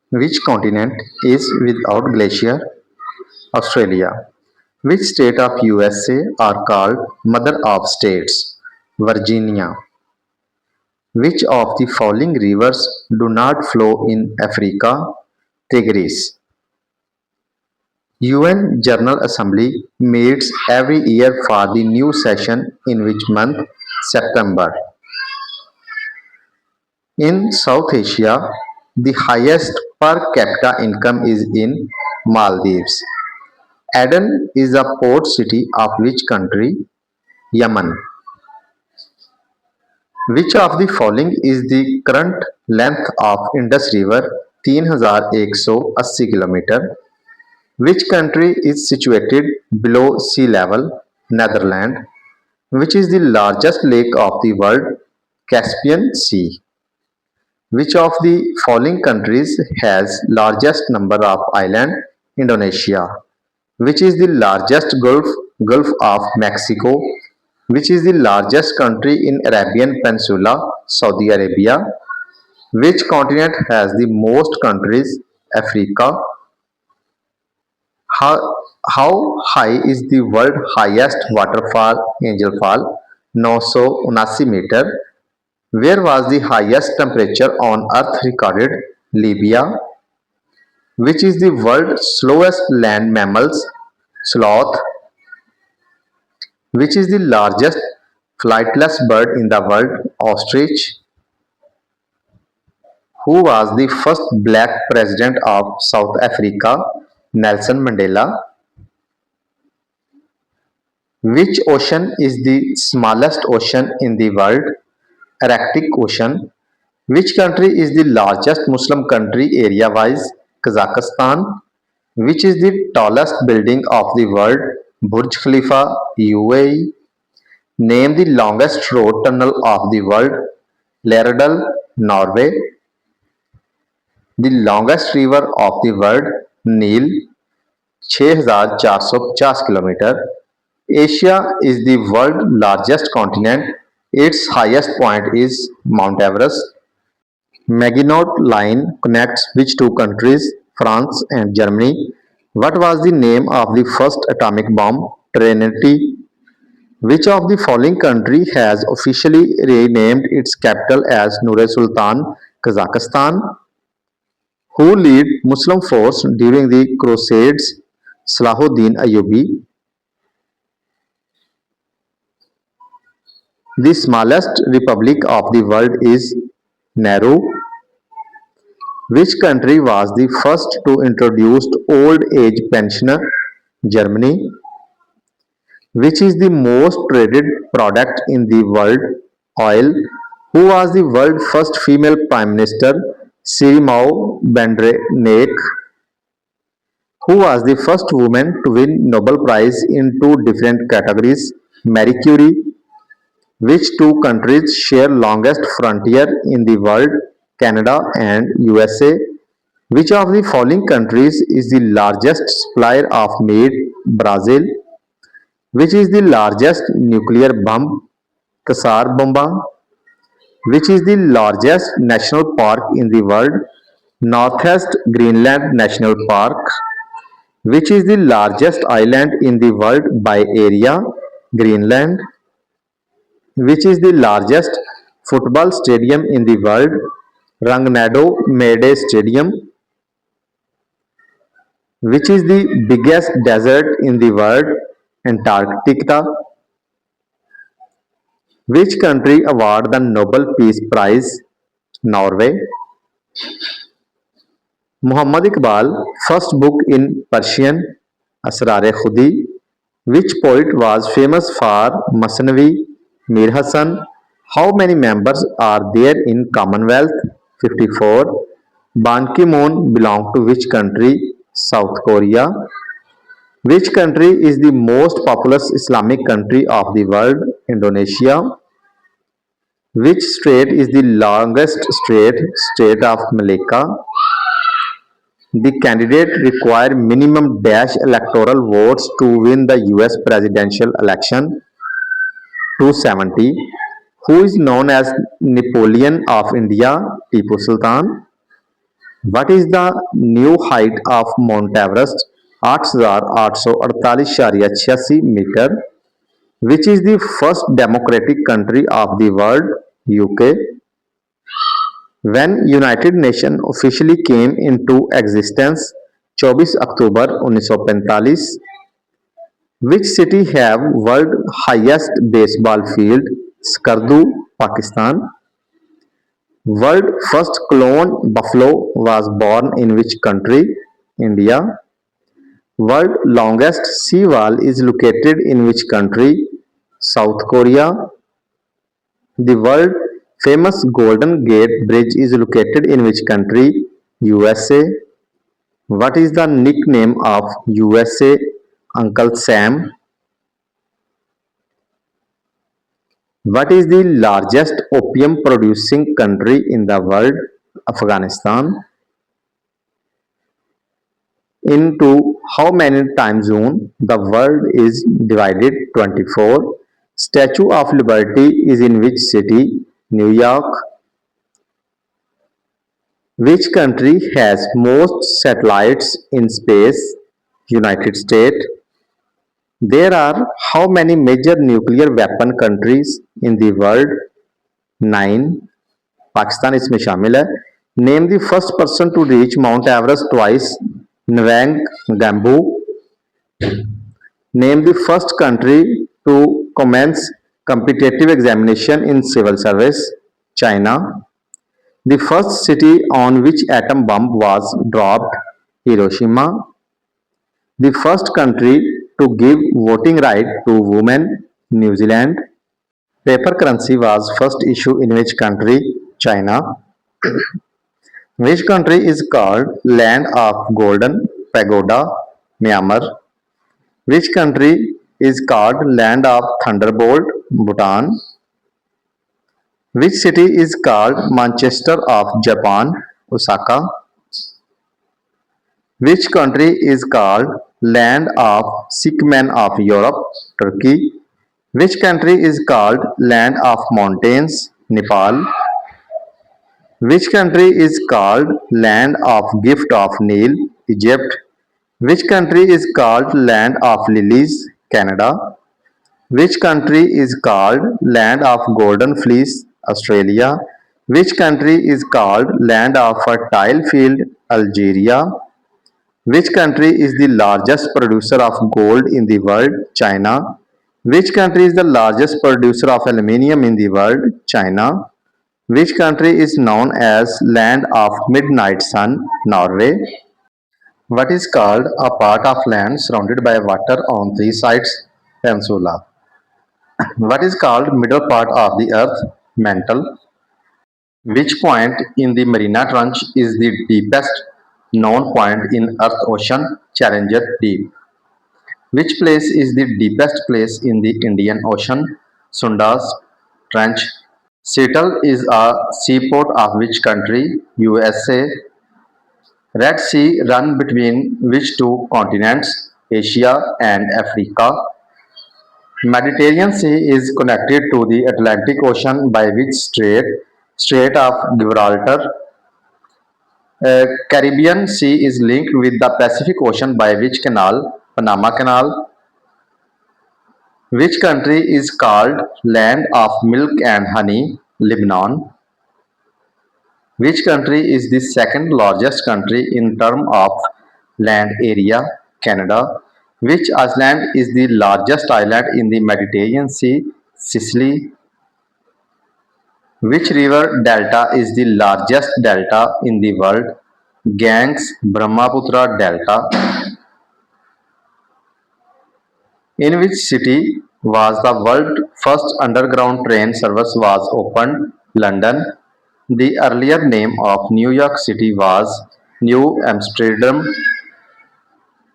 Which continent is without glacier? Australia. Which state of USA are called Mother of States? Virginia. Which of the following rivers do not flow in Africa? Tigris. UN General Assembly meets every year for the new session in which month? September. In South Asia, the highest per capita income is in Maldives. Aden is a port city of which country? Yemen. Which of the following is the current length of Indus River? 3180 km. Which country is situated below sea level? Netherlands. Which is the largest lake of the world? Caspian Sea. Which of the following countries has largest number of islands? Indonesia. Which is the largest Gulf of Mexico? Which is the largest country in Arabian Peninsula? Saudi Arabia. Which continent has the most countries? Africa. How high is the world highest waterfall? Angel Fall, 979 meter. Where was the highest temperature on earth recorded? Libya. Which is the world's slowest land mammals? Sloth. Which is the largest flightless bird in the world? Ostrich. Who was the first black president of South Africa? Nelson Mandela. Which ocean is the smallest ocean in the world? Arctic Ocean. Which country is the largest Muslim country area-wise? Kazakhstan. Which is the tallest building of the world? Burj Khalifa, UAE. Name the longest road tunnel of the world. Lærdal, Norway. The longest river of the world? Nile, 6450 km. Asia is the world's largest continent. Its highest point is Mount Everest. Maginot Line connects which two countries? France and Germany. What was the name of the first atomic bomb? Trinity. Which of the following country has officially renamed its capital as Nur Sultan? Kazakhstan. Who led Muslim force during the Crusades? Salahuddin Ayyubi. The smallest republic of the world is Nauru. Which country was the first to introduce old age pensioner? Germany. Which is the most traded product in the world? Oil. Who was the world's first female prime minister? Sirimao Bandrenek. Who was the first woman to win Nobel Prize in two different categories? Marie Curie. Which two countries share longest frontier in the world? Canada and USA. Which of the following countries is the largest supplier of meat? Brazil. Which is the largest nuclear bomb? Tsar Bomba. Which is the largest national park in the world? Northwest Greenland National Park. Which is the largest island in the world by area? Greenland. Which is the largest football stadium in the world? Rangnado Mede Stadium. Which is the biggest desert in the world? Antarctica. Which country award the Nobel Peace Prize? Norway. Muhammad Iqbal first book in Persian? Asrar-e-Khudi. Which poet was famous for Masnavi? Mir Hassan. How many members are there in Commonwealth? 54. Ban Ki-moon belong to which country? South Korea. Which country is the most populous Islamic country of the world? Indonesia. Which strait is the longest strait? Strait of Malacca. The candidate require minimum dash electoral votes to win the US presidential election? 270. Who is known as Napoleon of India? Tipu Sultan. What is the new height of Mount Everest? 8,848.86 metre. Which is the first democratic country of the world? UK. When United Nations officially came into existence? 24 October 1945. Which city have world highest baseball field? Skardu, Pakistan. World first clone buffalo was born in which country? India. World longest sea wall is located in which country? South Korea. The world famous Golden Gate Bridge is located in which country? USA. What is the nickname of USA? Uncle Sam. What is the largest opium producing country in the world? Afghanistan. Into how many time zones the world is divided? 24. Statue of Liberty is in which city? New York. Which country has most satellites in space? United States. There are how many major nuclear weapon countries in the world? 9. Pakistan इसमें शामिल है. Name the first person to reach Mount Everest twice. Navang Gambu. Name the first country to commence competitive examination in civil service. China. The first city on which atom bomb was dropped? Hiroshima. The first country to give voting right to women? New Zealand. Paper currency was first issued in which country? China. Which country is called Land of Golden Pagoda? Myanmar. Which country is called Land of Thunderbolt? Bhutan. Which city is called Manchester of Japan? Osaka. Which country is called Land of Sick Men of Europe? Turkey. Which country is called Land of Mountains? Nepal. Which country is called Land of Gift of Nile? Egypt. Which country is called Land of Lilies? Canada. Which country is called Land of Golden Fleece? Australia. Which country is called Land of Fertile Field? Algeria. Which country is the largest producer of gold in the world? China. Which country is the largest producer of aluminium in the world? China. Which country is known as Land of Midnight Sun? Norway. What is called a part of land surrounded by water on three sides? Peninsula. What is called middle part of the earth? Mantle. Which point in the Mariana Trench is the deepest known point in Earth Ocean? Challenger Deep. Which place is the deepest place in the Indian Ocean? Sundas Trench. Seattle is a seaport of which country? USA. Red Sea run between which two continents? Asia and Africa. Mediterranean Sea is connected to the Atlantic Ocean by which strait? Strait of Gibraltar. Caribbean Sea is linked with the Pacific Ocean by which canal? Panama Canal. Which country is called Land of Milk and Honey? Lebanon. Which country is the second largest country in terms of land area? Canada. Which island is the largest island in the Mediterranean Sea? Sicily. Which river delta is the largest delta in the world? Ganges Brahmaputra Delta. In which city was the world first underground train service was opened? London. The earlier name of New York City was New Amsterdam.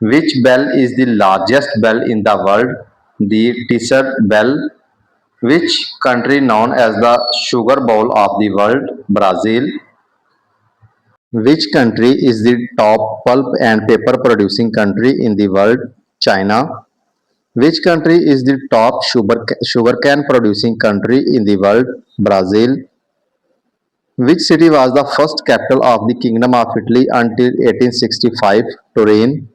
Which bell is the largest bell in the world? The Teaser Bell. Which country known as the sugar bowl of the world? Brazil. Which country is the top pulp and paper producing country in the world? China. Which country is the top sugarcane producing country in the world? Brazil. Which city was the first capital of the Kingdom of Italy until 1865? Turin.